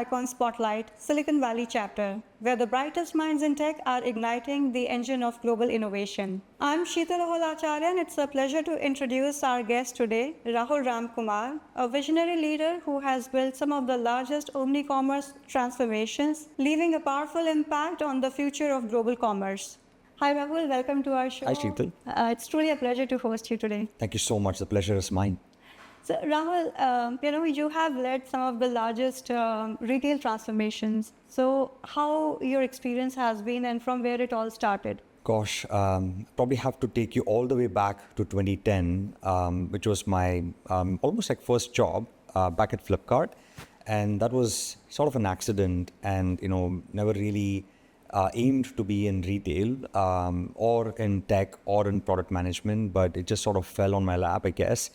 Icon Spotlight, Silicon Valley chapter, where the brightest minds in tech are igniting the engine of global innovation. I'm Rahul Acharya, and it's a pleasure to introduce our guest today, Rahul Ramkumar, a visionary leader who has built some of the largest omni-commerce transformations, leaving a powerful impact on the future of global commerce. Hi Rahul, welcome to our show. Hi Sheetal. It's truly a pleasure to host you today. Thank you so much. The pleasure is mine. So Rahul, you have led some of the largest retail transformations. So how your experience has been and from where it all started? Gosh, probably have to take you all the way back to 2010, which was my almost like first job back at Flipkart. And that was sort of an accident and, never really aimed to be in retail or in tech or in product management, but it just sort of fell on my lap, I guess.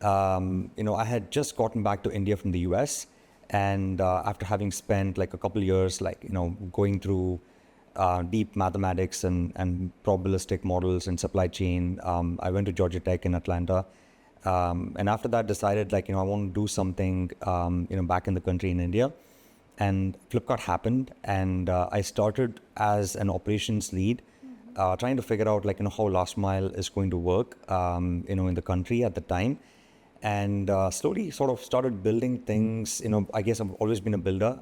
I had just gotten back to India from the US, and after having spent like a couple years, going through deep mathematics and probabilistic models and supply chain, I went to Georgia Tech in Atlanta, and after that decided I want to do something, back in the country in India, and Flipkart happened, and I started as an operations lead. Trying to figure out how last mile is going to work, in the country at the time. And slowly sort of started building things, I guess I've always been a builder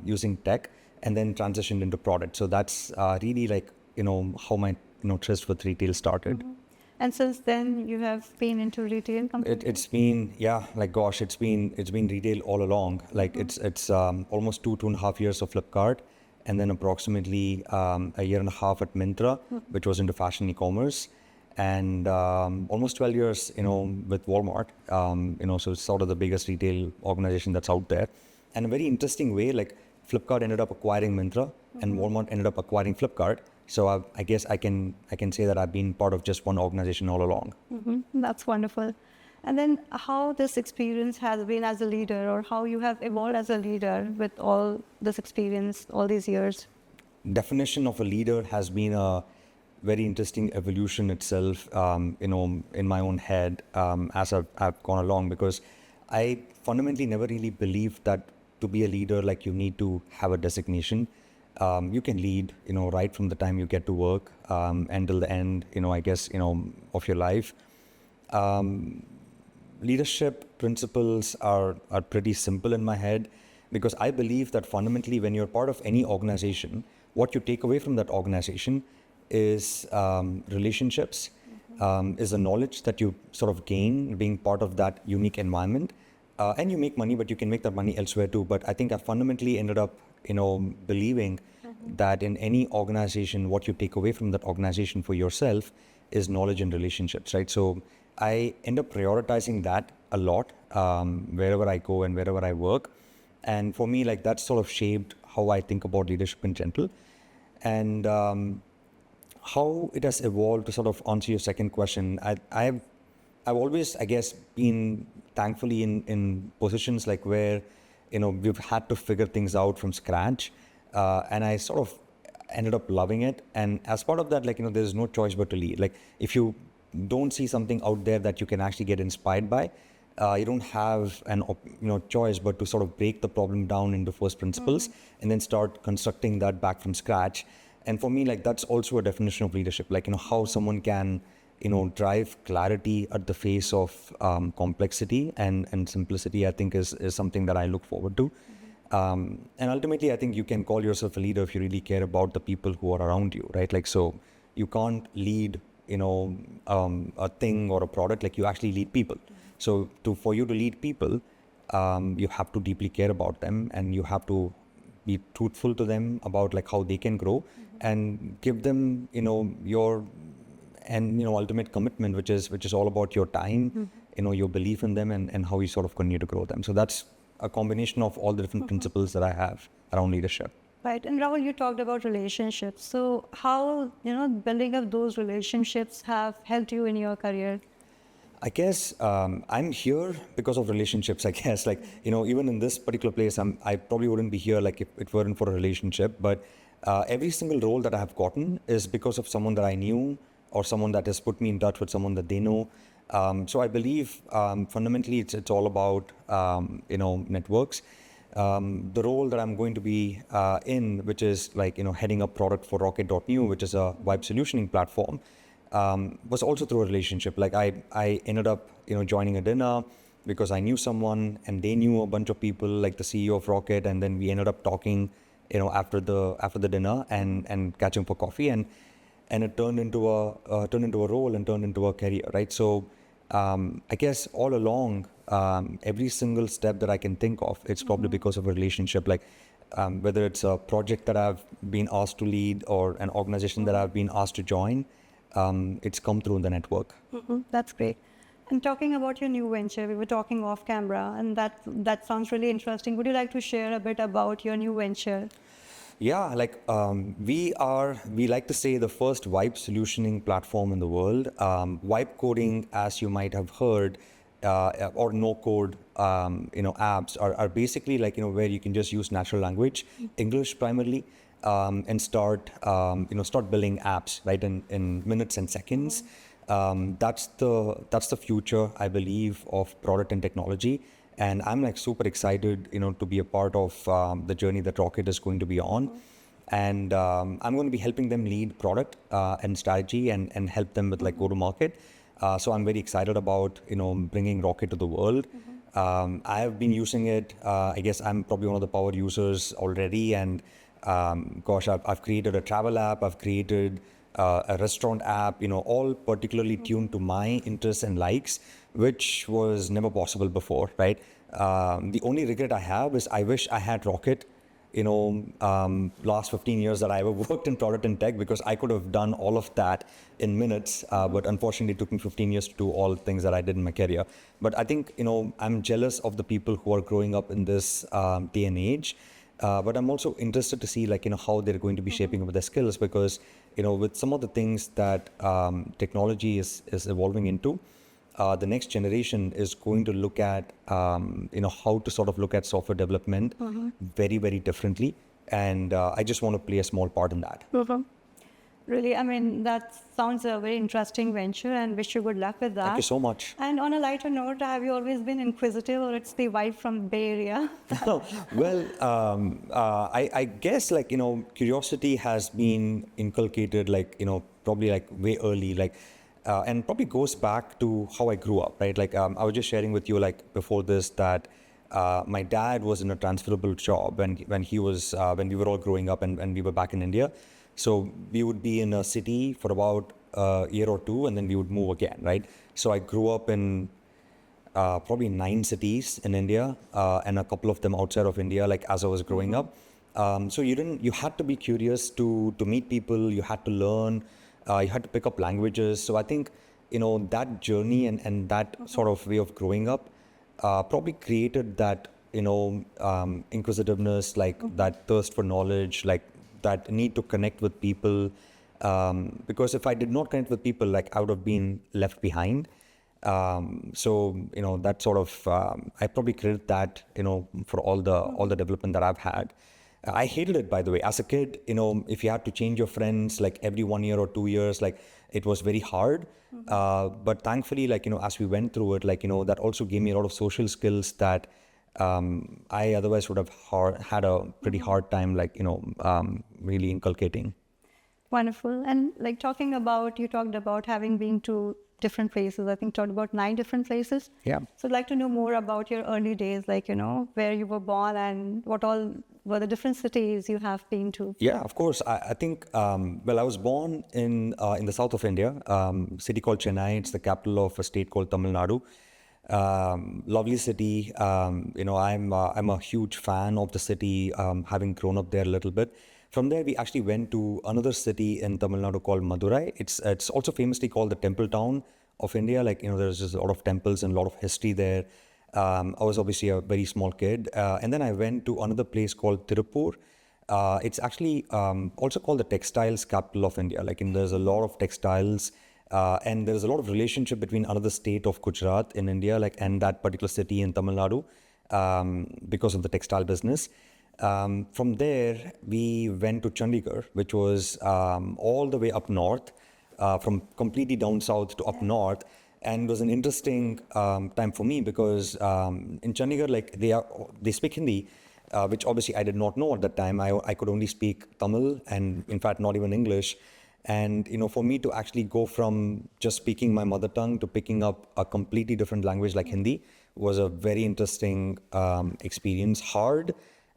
using tech, and then transitioned into product. So that's really how my tryst with retail started. Mm-hmm. And since then you have been into retail completely? It's been, it's been retail all along. It's almost 2.5 years of Flipkart, and then approximately a year and a half at Myntra, which was into fashion e-commerce. And almost 12 years, with Walmart, so it's sort of the biggest retail organization that's out there. And a very interesting way, Flipkart ended up acquiring Myntra, and Walmart ended up acquiring Flipkart. So I guess I can say that I've been part of just one organization all along. Mm-hmm. That's wonderful. And then how this experience has been as a leader, or how you have evolved as a leader with all this experience, all these years? Definition of a leader has been a very interesting evolution itself, in my own head as I've gone along, because I fundamentally never really believed that to be a leader, you need to have a designation. You can lead, right from the time you get to work until the end, I guess, of your life. Leadership principles are pretty simple in my head, because I believe that fundamentally when you're part of any organization, what you take away from that organization is relationships, is the knowledge that you sort of gain being part of that unique environment. And you make money, but you can make that money elsewhere too. But I think I fundamentally ended up, believing that in any organization, what you take away from that organization for yourself is knowledge and relationships, right? So I end up prioritizing that a lot wherever I go and wherever I work. And for me, that's sort of shaped how I think about leadership in general. And how it has evolved, to sort of answer your second question, I've always, I guess, been thankfully in positions where, we've had to figure things out from scratch. And I sort of ended up loving it. And as part of that, there's no choice but to lead. If you don't see something out there that you can actually get inspired by, you don't have an choice but to sort of break the problem down into first principles, and then start constructing that back from scratch. And for me, that's also a definition of leadership, how someone can, drive clarity at the face of complexity and simplicity, I think is something that I look forward to. And ultimately, I think you can call yourself a leader if you really care about the people who are around you, right? So you can't lead, a thing or a product, you actually lead people. So for you to lead people, you have to deeply care about them, and you have to be truthful to them about how they can grow, and give them, your ultimate commitment, which is all about your time, your belief in them, and how you sort of continue to grow them. So that's a combination of all the different principles that I have around leadership. Right. And Rahul, you talked about relationships. So how, building up those relationships have helped you in your career? I guess I'm here because of relationships, I guess. Even in this particular place, I probably wouldn't be here if it weren't for a relationship. But every single role that I have gotten is because of someone that I knew, or someone that has put me in touch with someone that they know. So I believe fundamentally it's all about networks. The role that I'm going to be in, which is like, heading up product for Rocket.new, which is a web solutioning platform, was also through a relationship. Like I ended up, joining a dinner because I knew someone and they knew a bunch of people, like the CEO of Rocket, and then we ended up talking, after the dinner and catching for coffee, and it turned into a role and turned into a career, right? So I guess all along, every single step that I can think of, it's probably because of a relationship. Like whether it's a project that I've been asked to lead or an organization that I've been asked to join, it's come through the network. That's great. And talking about your new venture, we were talking off camera, and that sounds really interesting. Would you like to share a bit about your new venture? Yeah, like we like to say the first wipe solutioning platform in the world. Wipe coding, as you might have heard, or no code, apps are basically like, where you can just use natural language, English primarily, and start building apps, right, in minutes and seconds. That's the future, I believe, of product and technology. And I'm like super excited, to be a part of the journey that Rocket is going to be on. And I'm going to be helping them lead product and strategy and help them with like go to market. So I'm very excited about, bringing Rocket to the world. I have been using it. I guess I'm probably one of the power users already. And gosh, I've created a travel app. I've created a restaurant app, all particularly tuned to my interests and likes, which was never possible before, right? The only regret I have is I wish I had Rocket, last 15 years that I ever worked in product and tech, because I could have done all of that in minutes. But unfortunately, it took me 15 years to do all things that I did in my career. But I think, I'm jealous of the people who are growing up in this day and age. But I'm also interested to see like, how they're going to be shaping up their skills, because, with some of the things that technology is evolving into, the next generation is going to look at, how to sort of look at software development very, very differently. And I just want to play a small part in that. Really, I mean, that sounds a very interesting venture, and wish you good luck with that. Thank you so much. And on a lighter note, have you always been inquisitive, or it's the vibe from Bay Area? Well, I guess like, curiosity has been inculcated like, probably like way early, like, and probably goes back to how I grew up, right? Like I was just sharing with you like before this that my dad was in a transferable job when he was when we were all growing up and we were back in India. So we would be in a city for about a year or two, and then we would move again, right? So I grew up in probably 9 cities in India, and a couple of them outside of India, like as I was growing up. So you had to be curious to meet people, you had to learn, you had to pick up languages. So I think, that journey and that sort of way of growing up probably created that, inquisitiveness, like that thirst for knowledge, like that need to connect with people. Because if I did not connect with people, like I would have been left behind. So that sort of I probably credit that for all the development that I've had. I hated it, by the way, as a kid. If you had to change your friends like every 1 year or 2 years, like it was very hard. But thankfully, like as we went through it, like that also gave me a lot of social skills that I otherwise would have had a pretty hard time, like really inculcating. Wonderful. And like you talked about having been to different places. I think talked about 9 different places. Yeah. So I'd like to know more about your early days, like, where you were born and what all were the different cities you have been to. Yeah, of course. I think, well, I was born in the south of India, city called Chennai. It's the capital of a state called Tamil Nadu. Lovely city. I'm a huge fan of the city, having grown up there a little bit. From there, we actually went to another city in Tamil Nadu called Madurai. It's also famously called the Temple Town of India. Like, there's just a lot of temples and a lot of history there. I was obviously a very small kid. And then I went to another place called Tirupur. It's actually also called the textiles capital of India. Like, there's a lot of textiles. And there's a lot of relationship between another state of Gujarat in India, like, and that particular city in Tamil Nadu, because of the textile business. From there, we went to Chandigarh, which was all the way up north, from completely down south to up north. And it was an interesting time for me because in Chandigarh, like they speak Hindi, which obviously I did not know at that time. I could only speak Tamil and in fact not even English. And, for me to actually go from just speaking my mother tongue to picking up a completely different language like Hindi was a very interesting experience. Hard,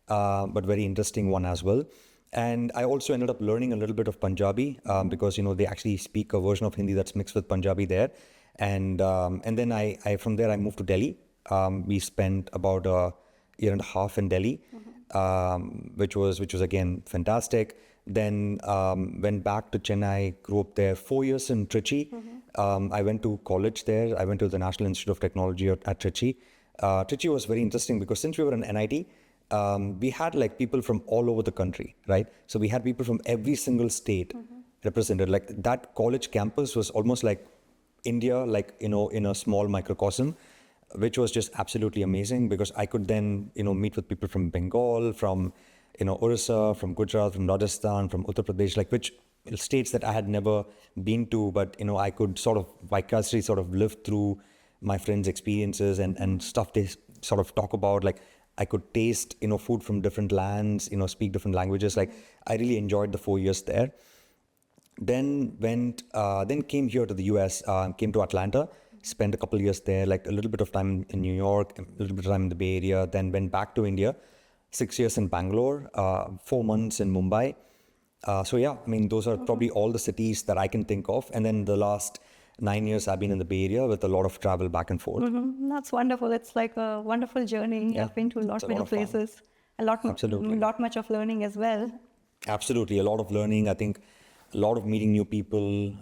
but very interesting one as well. And I also ended up learning a little bit of Punjabi because, they actually speak a version of Hindi that's mixed with Punjabi there. And then I from there, I moved to Delhi. We spent about a year and a half in Delhi, which was again fantastic. Then went back to Chennai, grew up there 4 years in Trichy. I went to college there. I went to the National Institute of Technology at Trichy. Trichy was very interesting because since we were an NIT, we had like people from all over the country, right? So we had people from every single state represented. Like that college campus was almost like India, like, in a small microcosm, which was just absolutely amazing because I could then, meet with people from Bengal, from, Orissa, from Gujarat, from Rajasthan, from Uttar Pradesh, like which states that I had never been to, but, I could sort of vicariously sort of live through my friends' experiences and stuff they sort of talk about. Like I could taste, food from different lands, speak different languages. Like I really enjoyed the 4 years there. Then came here to the US, came to Atlanta, spent a couple of years there, like a little bit of time in New York, a little bit of time in the Bay Area, then went back to India, 6 years in Bangalore, 4 months in Mumbai. So yeah, I mean, those are probably all the cities that I can think of. And then the last 9 years I've been in the Bay Area with a lot of travel back and forth. That's wonderful. It's like a wonderful journey. Yeah, I've been to it's lot a lot many of fun. places, Absolutely. lot much of learning as well. Absolutely, a lot of learning. I think a lot of meeting new people,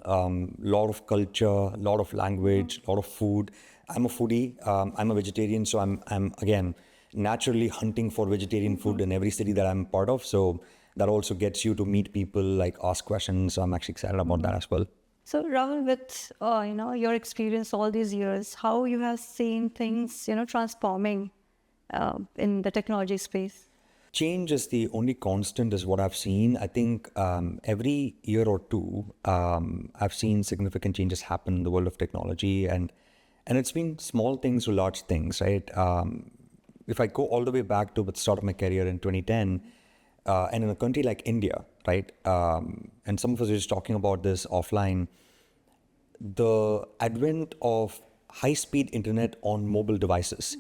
lot of culture, a lot of language, a lot of food. I'm a foodie. I'm a vegetarian, so I'm again naturally hunting for vegetarian food in every city that I'm part of. So that also gets you to meet people, like ask questions. So I'm actually excited about that as well. So Rahul, with your experience all these years, how you have seen things transforming in the technology space? Change is the only constant, is what I've seen. I think every year or two, I've seen significant changes happen in the world of technology, and it's been small things to large things, right? If I go all the way back to the start of my career in 2010, and in a country like India, right? And some of us are just talking about this offline. The advent of high-speed internet on mobile devices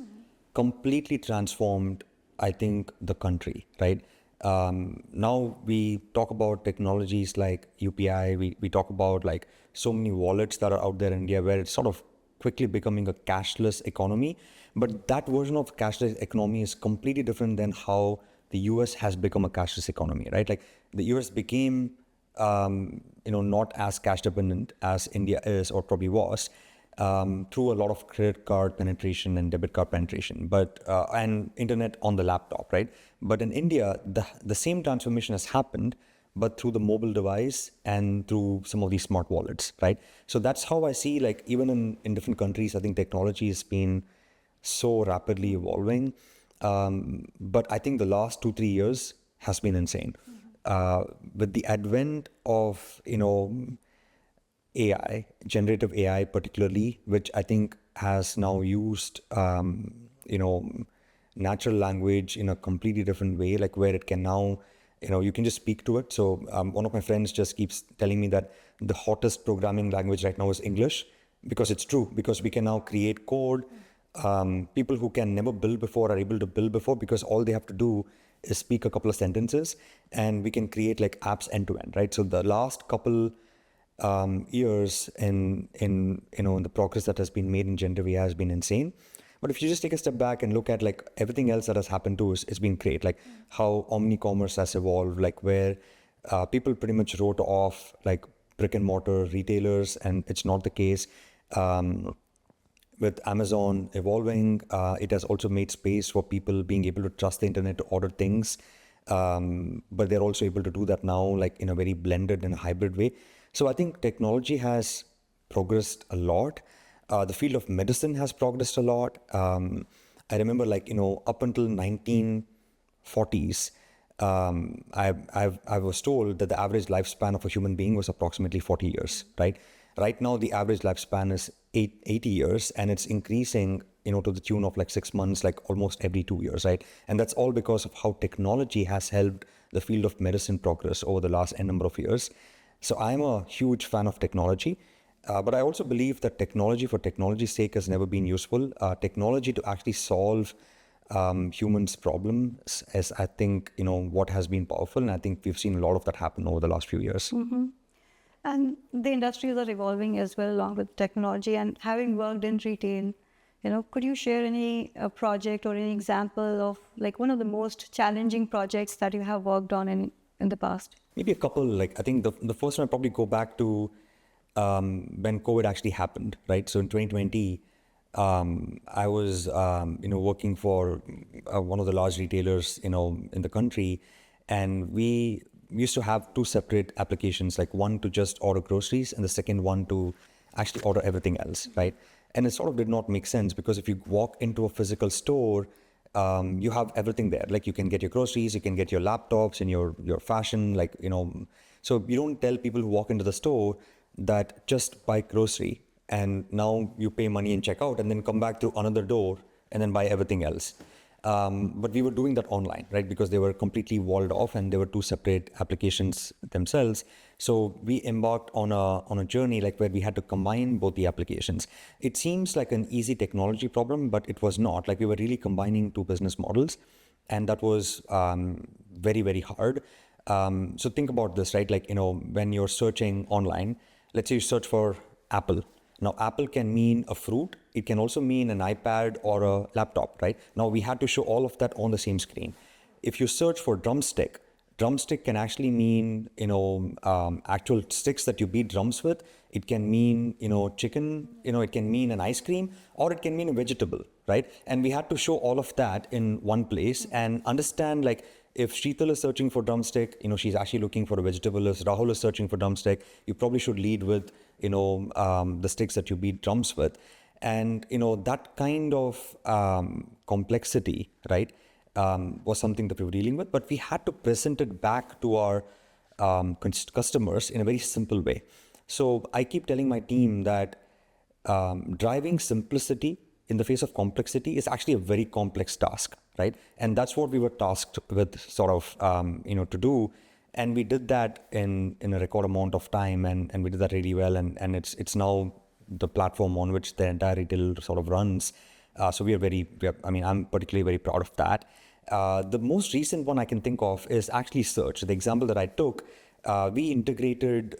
completely transformed, I think, the country, right? Now we talk about technologies like UPI, we talk about like so many wallets that are out there in India where it's sort of quickly becoming a cashless economy. But that version of cashless economy is completely different than how the US has become a cashless economy, right? Like the US became, not as cash dependent as India is or probably was, through a lot of credit card penetration and debit card penetration, but and internet on the laptop, right? But in India, the same transformation has happened, but through the mobile device and through some of these smart wallets, right? So that's how I see, like, even in different countries, I think technology has been so rapidly evolving. But I think the last 2-3 years has been insane. With the advent of, AI, generative AI particularly, which I think has now used, natural language in a completely different way, like where it can now, you can just speak to it. So one of my friends just keeps telling me that the hottest programming language right now is English, because it's true, because we can now create code. People who can never build before are able to build before, because all they have to do is speak a couple of sentences and we can create like apps end to end, right? So the last couple years in the progress that has been made in generative AI has been insane. But if you just take a step back and look at like everything else that has happened too, it's been great. Like how omni-commerce has evolved, like where people pretty much wrote off like brick and mortar retailers, and it's not the case. With Amazon evolving, it has also made space for people being able to trust the internet to order things. But they're also able to do that now, like in a very blended and hybrid way. So I think technology has progressed a lot. The field of medicine has progressed a lot. I remember, like, up until 1940s, I was told that the average lifespan of a human being was approximately 40 years, right? Right now, the average lifespan is 80 years, and it's increasing, to the tune of like 6 months, like almost every 2 years, right? And that's all because of how technology has helped the field of medicine progress over the last n number of years. So I'm a huge fan of technology, but I also believe that technology for technology's sake has never been useful. Technology to actually solve humans' problems is, I think, what has been powerful, and I think we've seen a lot of that happen over the last few years. And the industries are evolving as well along with technology. And having worked in retail, could you share any project or any example of like one of the most challenging projects that you have worked on in the past? Maybe a couple. Like I think the first one I'd probably go back to when COVID actually happened, right? So in 2020, I was working for one of the large retailers in the country, and we used to have two separate applications, like one to just order groceries and the second one to actually order everything else, right? And it sort of did not make sense, because if you walk into a physical store, you have everything there. Like you can get your groceries, you can get your laptops and your fashion, so you don't tell people who walk into the store that just buy grocery and now you pay money and check out and then come back through another door and then buy everything else. But we were doing that online, right? Because they were completely walled off and they were two separate applications themselves. So we embarked on a journey like where we had to combine both the applications. It seems like an easy technology problem, but it was not. Like we were really combining two business models, and that was very, very hard. So think about this, right? Like, when you're searching online, let's say you search for apple. Now, apple can mean a fruit. It can also mean an iPad or a laptop, right? Now, we had to show all of that on the same screen. If you search for drumstick can actually mean, actual sticks that you beat drums with. It can mean, chicken, it can mean an ice cream, or it can mean a vegetable, right? And we had to show all of that in one place and understand, like, if Sheetal is searching for drumstick, she's actually looking for a vegetable. If Rahul is searching for drumstick, you probably should lead with, the sticks that you beat drums with. And, that kind of complexity, right, was something that we were dealing with. But we had to present it back to our customers in a very simple way. So I keep telling my team that driving simplicity in the face of complexity is actually a very complex task, right? And that's what we were tasked with sort of, to do. And we did that in a record amount of time, and we did that really well. And it's now the platform on which the entire retail sort of runs. So I'm particularly very proud of that. The most recent one I can think of is actually search. The example that I took, we integrated,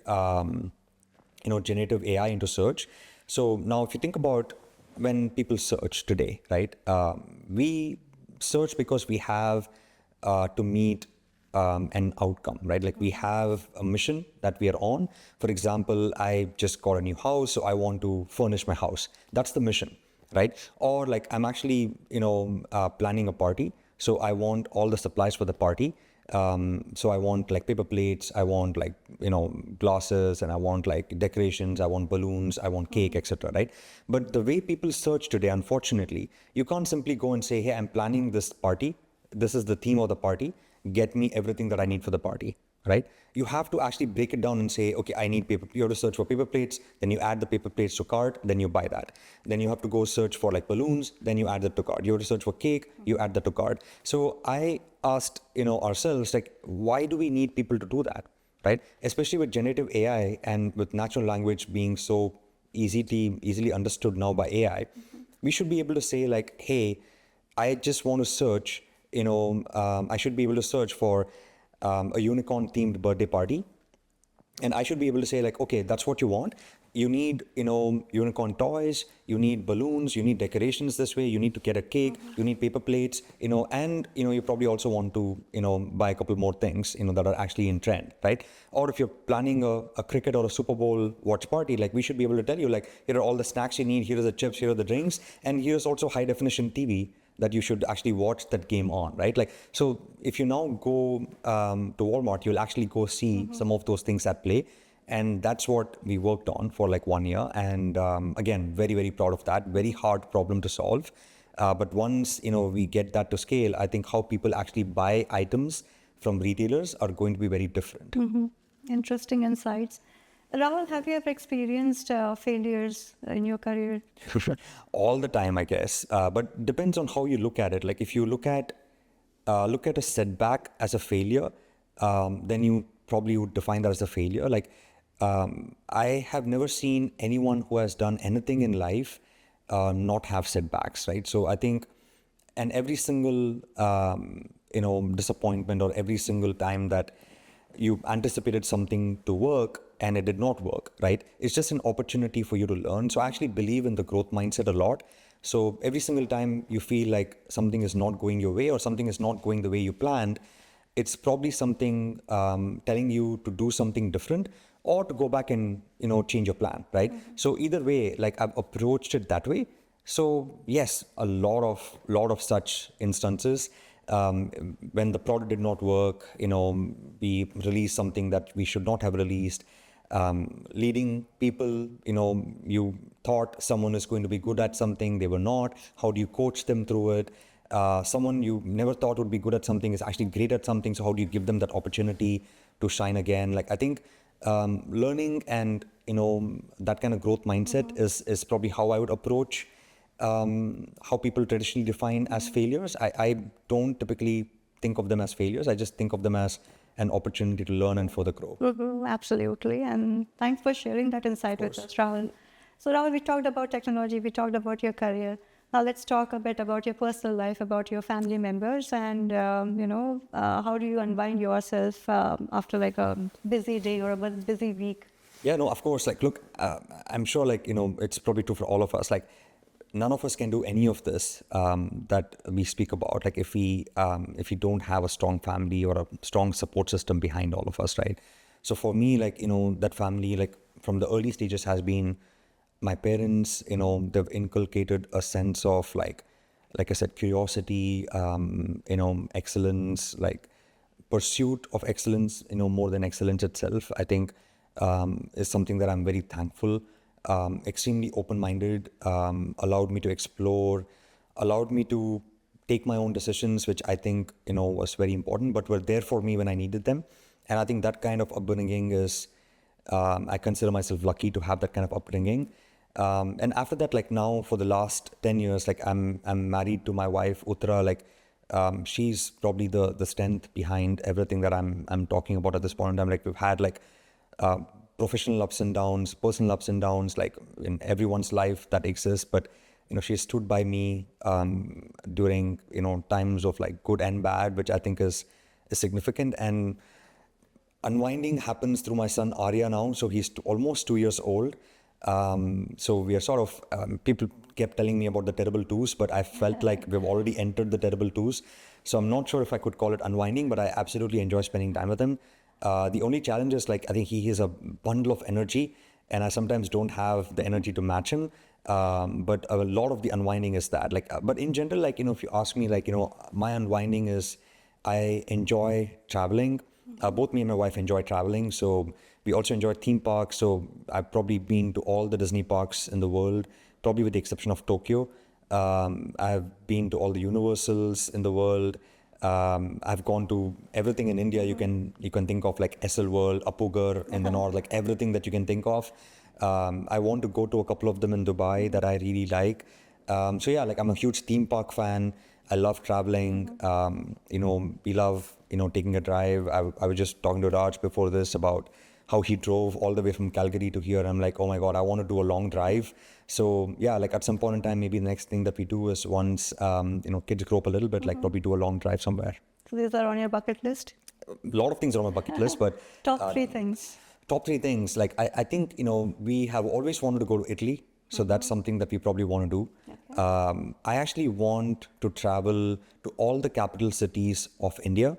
generative AI into search. So now if you think about when people search today, right, we search because we have to meet an outcome, right? Like we have a mission that we are on. For example, I just got a new house, so I want to furnish my house. That's the mission, right? Or like I'm actually, planning a party, so I want all the supplies for the party. So I want like paper plates, I want like, glasses, and I want like decorations, I want balloons, I want cake, etc. Right? But the way people search today, unfortunately, you can't simply go and say, hey, I'm planning this party. This is the theme of the party. Get me everything that I need for the party, right? You have to actually break it down and say, okay, I need paper. You have to search for paper plates, then you add the paper plates to cart, then you buy that. Then you have to go search for like balloons, then you add that to cart. You have to search for cake, you add that to cart. So I asked, ourselves, like, why do we need people to do that, right? Especially with generative AI and with natural language being so easily understood now by AI, we should be able to say like, hey, I just want to search, I should be able to search for a unicorn themed birthday party. And I should be able to say like, okay, that's what you want. You need, unicorn toys, you need balloons, you need decorations this way, you need to get a cake, you need paper plates, and, you probably also want to, buy a couple more things, that are actually in trend, right? Or if you're planning a cricket or a Super Bowl watch party, like we should be able to tell you like, here are all the snacks you need, here are the chips, here are the drinks, and here's also high definition TV that you should actually watch that game on, right? Like, so if you now go to Walmart, you'll actually go see some of those things at play. And that's what we worked on for like 1 year. And again, very, very proud of that. Very hard problem to solve. But once, we get that to scale, I think how people actually buy items from retailers are going to be very different. Interesting insights. Rahul, have you ever experienced failures in your career? All the time, I guess. But depends on how you look at it. Like if you look at a setback as a failure, then you probably would define that as a failure. Like I have never seen anyone who has done anything in life not have setbacks, right? So I think, and every single disappointment, or every single time that you anticipated something to work and it did not work, right? It's just an opportunity for you to learn. So I actually believe in the growth mindset a lot. So every single time you feel like something is not going your way or something is not going the way you planned, it's probably something telling you to do something different or to go back and change your plan, right? So either way, like I've approached it that way. So yes, a lot of such instances. When the product did not work, we released something that we should not have released. Leading people, you thought someone is going to be good at something, they were not. How do you coach them through it? Someone you never thought would be good at something is actually great at something. So how do you give them that opportunity to shine again? Like I think learning and that kind of growth mindset is probably how I would approach how people traditionally define as failures. I don't typically think of them as failures. I just think of them as an opportunity to learn and further grow. Absolutely. And thanks for sharing that insight with us, Rahul. So, Rahul, we talked about technology, we talked about your career. Now, let's talk a bit about your personal life, about your family members, and how do you unwind yourself after like a busy day or a busy week? Yeah, no, of course. Like, look, I'm sure, like, it's probably true for all of us. Like, none of us can do any of this that we speak about. Like, if we don't have a strong family or a strong support system behind all of us, right? So for me, like, that family, like, from the early stages has been my parents. They've inculcated a sense of like I said, curiosity, excellence, like pursuit of excellence, more than excellence itself, I think is something that I'm very thankful. Extremely open-minded, allowed me to explore, allowed me to take my own decisions, which I think, was very important, but were there for me when I needed them. And I think that kind of upbringing is, I consider myself lucky to have that kind of upbringing. And after that, like now for the last 10 years, like I'm married to my wife, Uttara, like she's probably the strength behind everything that I'm talking about at this point in time. Like we've had like professional ups and downs, personal ups and downs, like in everyone's life that exists. But, she stood by me during, times of like good and bad, which I think is significant. And unwinding happens through my son Arya now. So he's almost 2 years old. So we are sort of, people kept telling me about the terrible twos, but I felt like we've already entered the terrible twos. So I'm not sure if I could call it unwinding, but I absolutely enjoy spending time with him. The only challenge is like, I think he is a bundle of energy and I sometimes don't have the energy to match him. But a lot of the unwinding is that like, but in general, like, if you ask me, like, my unwinding is I enjoy traveling. Both me and my wife enjoy traveling. So we also enjoy theme parks. So I've probably been to all the Disney parks in the world, probably with the exception of Tokyo. I've been to all the Universals in the world. I've gone to everything in India you can think of, like SL World, Apugar in the north, like everything that you can think of. I want to go to a couple of them in Dubai that I really like. So yeah, like I'm a huge theme park fan. I love traveling. We love, taking a drive. I was just talking to Raj before this about how he drove all the way from Calgary to here. I'm like, oh my God, I want to do a long drive. So yeah, like at some point in time, maybe the next thing that we do is once, kids grow up a little bit, like probably do a long drive somewhere. So these are on your bucket list? A lot of things are on my bucket list, but Top three things. Top three things. Like I think, we have always wanted to go to Italy. So that's something that we probably want to do. Okay. I actually want to travel to all the capital cities of India,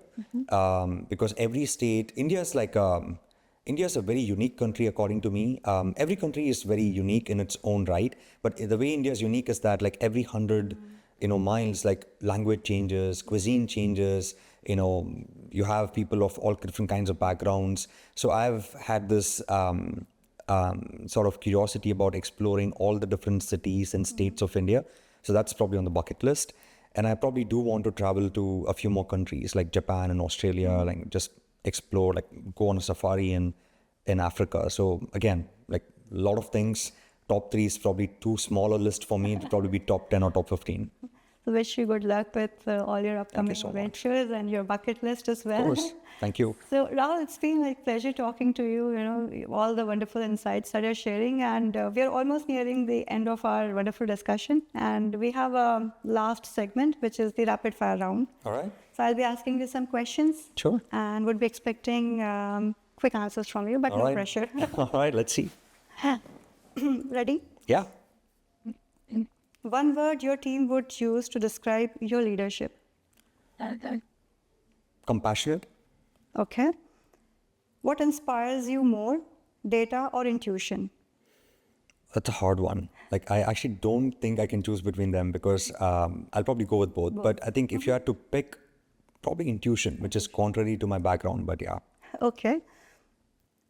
because every state, India is a very unique country according to me. Every country is very unique in its own right, but the way India is unique is that like every 100 miles, like language changes, cuisine changes. You have people of all different kinds of backgrounds. So I've had this sort of curiosity about exploring all the different cities and states of India. So that's probably on the bucket list. And I probably do want to travel to a few more countries like Japan and Australia, like just explore, like go on a safari and in Africa. So again, like a lot of things, top 3 is probably too small a list for me. It'll probably be top 10 or top 15. So wish you good luck with all your upcoming so much. ventures and your bucket list as well. Of course. Thank you. So Rahul, it's been like pleasure talking to you, all the wonderful insights that you're sharing. And we are almost nearing the end of our wonderful discussion. And we have a last segment, which is the rapid fire round. All right. So I'll be asking you some questions. Sure. And would be expecting quick answers from you, but All no right. pressure. All right, let's see. Ready? Yeah. One word your team would use to describe your leadership. Compassionate. Okay. What inspires you more, data or intuition? That's a hard one. Like, I actually don't think I can choose between them because I'll probably go with both. But I think if you had to pick, probably intuition, which is contrary to my background, but yeah. Okay.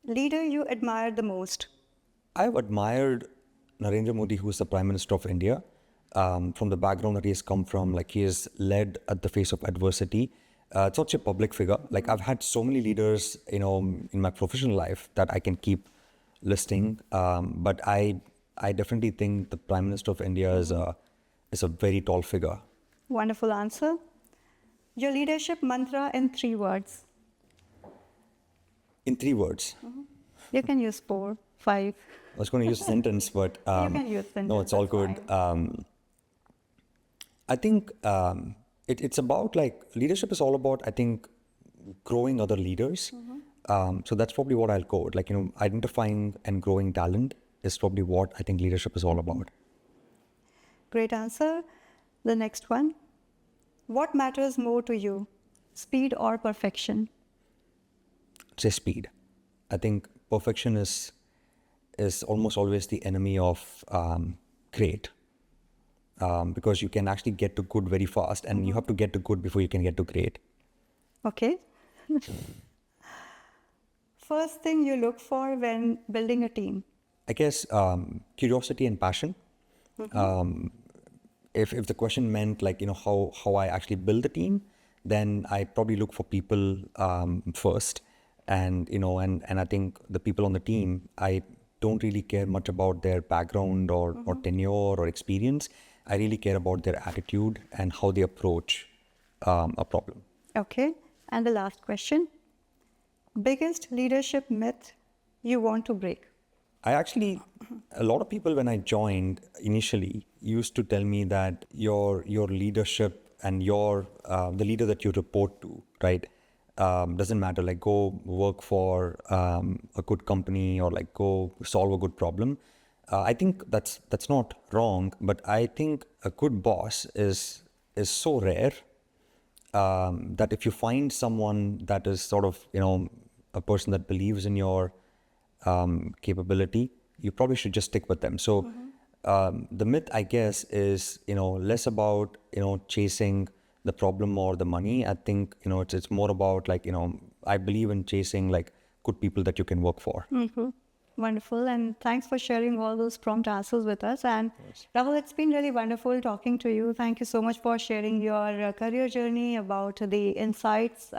Leader you admire the most? I've admired Narendra Modi, who is the Prime Minister of India, from the background that he has come from. Like, he has led at the face of adversity. It's such a public figure. Like, I've had so many leaders, in my professional life that I can keep listing. But I definitely think the Prime Minister of India is a very tall figure. Wonderful answer. Your leadership mantra in 3 words. In 3 words. You can use 4, 5. I was going to use a sentence, but You can use sentence. no, it's all that's good. fine. I think it's about, like, leadership is all about, I think, growing other leaders. So that's probably what I'll code. Like, identifying and growing talent is probably what I think leadership is all about. Great answer. The next one. What matters more to you, speed or perfection? Say speed. I think perfection is almost always the enemy of great. Because you can actually get to good very fast, and you have to get to good before you can get to great. Okay. First thing you look for when building a team? I guess curiosity and passion. If the question meant, like, how I actually build the team, then I probably look for people first. And I think the people on the team, I don't really care much about their background or tenure or experience. I really care about their attitude and how they approach a problem. Okay. And the last question. Biggest leadership myth you want to break? A lot of people when I joined initially used to tell me that your leadership and the leader that you report to, right, doesn't matter. Like, go work for a good company or like go solve a good problem. I think that's not wrong, but I think a good boss is so rare that if you find someone that is sort of a person that believes in your capability, you probably should just stick with them. So the myth, I guess, is less about chasing the problem or the money. I think it's more about, like, I believe in chasing like good people that you can work for. Wonderful. And thanks for sharing all those prompt answers with us. And Rahul, it's been really wonderful talking to you. Thank you so much for sharing your career journey, about the insights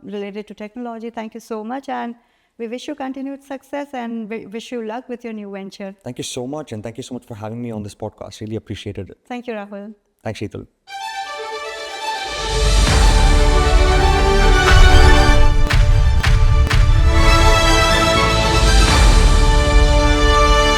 related to technology. Thank you so much. And we wish you continued success and we wish you luck with your new venture. Thank you so much. And thank you so much for having me on this podcast. Really appreciated it. Thank you, Rahul. Thanks, Sheetal.